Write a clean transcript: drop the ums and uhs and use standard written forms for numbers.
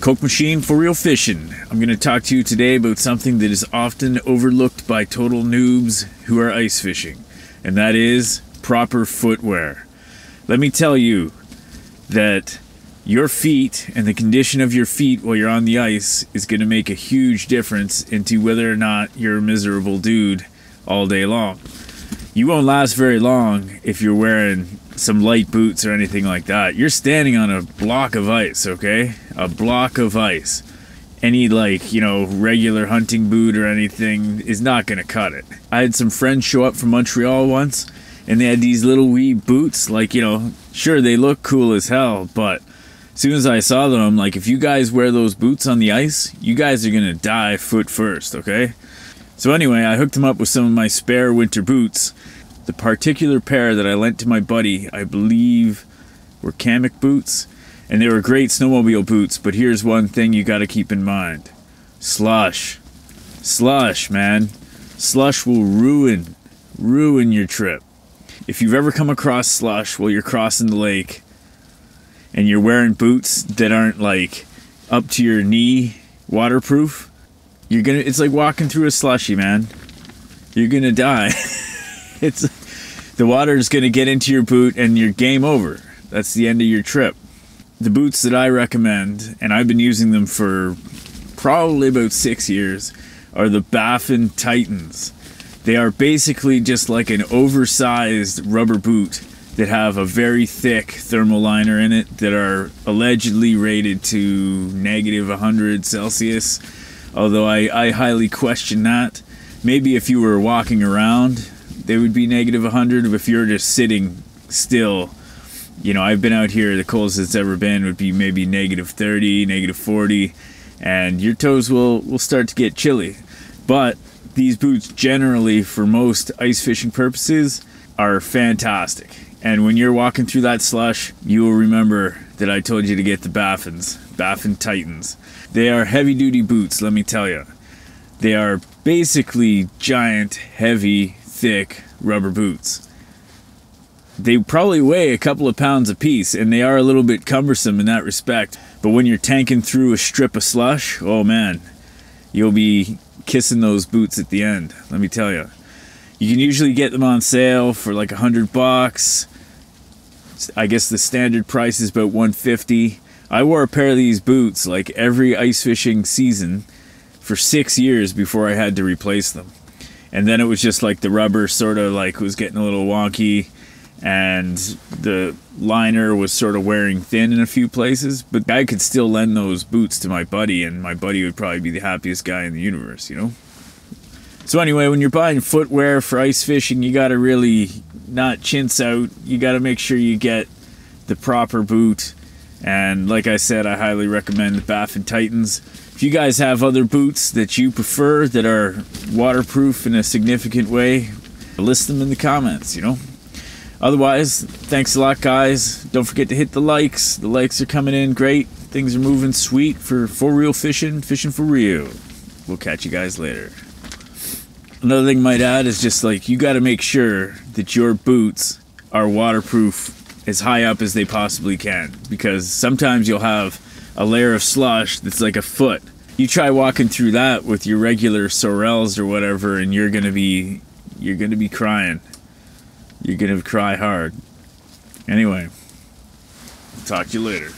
Kokemachine for real fishing. I'm going to talk to you today about something that is often overlooked by total noobs who are ice fishing, and that is proper footwear. Let me tell you that your feet and the condition of your feet while you're on the ice is going to make a huge difference into whether or not you're a miserable dude all day long. You won't last very long if you're wearing some light boots or anything like that. You're standing on a block of ice, okay? A block of ice. Any regular hunting boot or anything is not gonna cut it. I had some friends show up from Montreal once and they had these little wee boots, sure, they look cool as hell, but as soon as I saw them, I'm like, if you guys wear those boots on the ice, you guys are gonna die foot first, okay? So anyway, I hooked him up with some of my spare winter boots. The particular pair that I lent to my buddy, I believe, were Kamek boots, and they were great snowmobile boots, but here's one thing you gotta keep in mind. Slush. Slush, man. Slush will ruin your trip. If you've ever come across slush while you're crossing the lake, and you're wearing boots that aren't up to your knee waterproof, it's like walking through a slushy, man. You're gonna die. The water is going to get into your boot and you're game over. That's the end of your trip. The boots that I recommend, and I've been using them for probably about 6 years, are the BAFFIN Titans. They are basically just like an oversized rubber boot that have a very thick thermal liner in it that are allegedly rated to -100 Celsius, although I highly question that. Maybe if you were walking around, they would be -100. If you're just sitting still, I've been out here, the coldest it's ever been would be maybe -30, -40, and your toes will start to get chilly. But these boots generally, for most ice fishing purposes, are fantastic. And when you're walking through that slush, you will remember that I told you to get the BAFFIN Titans. They are heavy duty boots, let me tell you. They are basically giant, heavy, thick rubber boots. They probably weigh a couple of pounds a piece, and they are a little bit cumbersome in that respect. But when you're tanking through a strip of slush, oh man, you'll be kissing those boots at the end, let me tell you. You can usually get them on sale for like $100. I guess the standard price is about $150. I wore a pair of these boots like every ice fishing season for 6 years before I had to replace them. And then it was just like the rubber sort of was getting a little wonky, and the liner was sort of wearing thin in a few places, but I could still lend those boots to my buddy, and my buddy would probably be the happiest guy in the universe, So anyway, when you're buying footwear for ice fishing, you gotta really not chintz out. You gotta make sure you get the proper boot. And like I said, I highly recommend the BAFFIN Titans. If you guys have other boots that you prefer that are waterproof in a significant way, list them in the comments, Otherwise, thanks a lot, guys. Don't forget to hit the likes. The likes are coming in great. Things are moving sweet for real fishing for real. We'll catch you guys later. Another thing I might add is just you got to make sure that your boots are waterproof as high up as they possibly can, because sometimes you'll have a layer of slush that's like a foot. You try walking through that with your regular sorels or whatever, and you're gonna be crying. You're gonna cry hard. Anyway, talk to you later.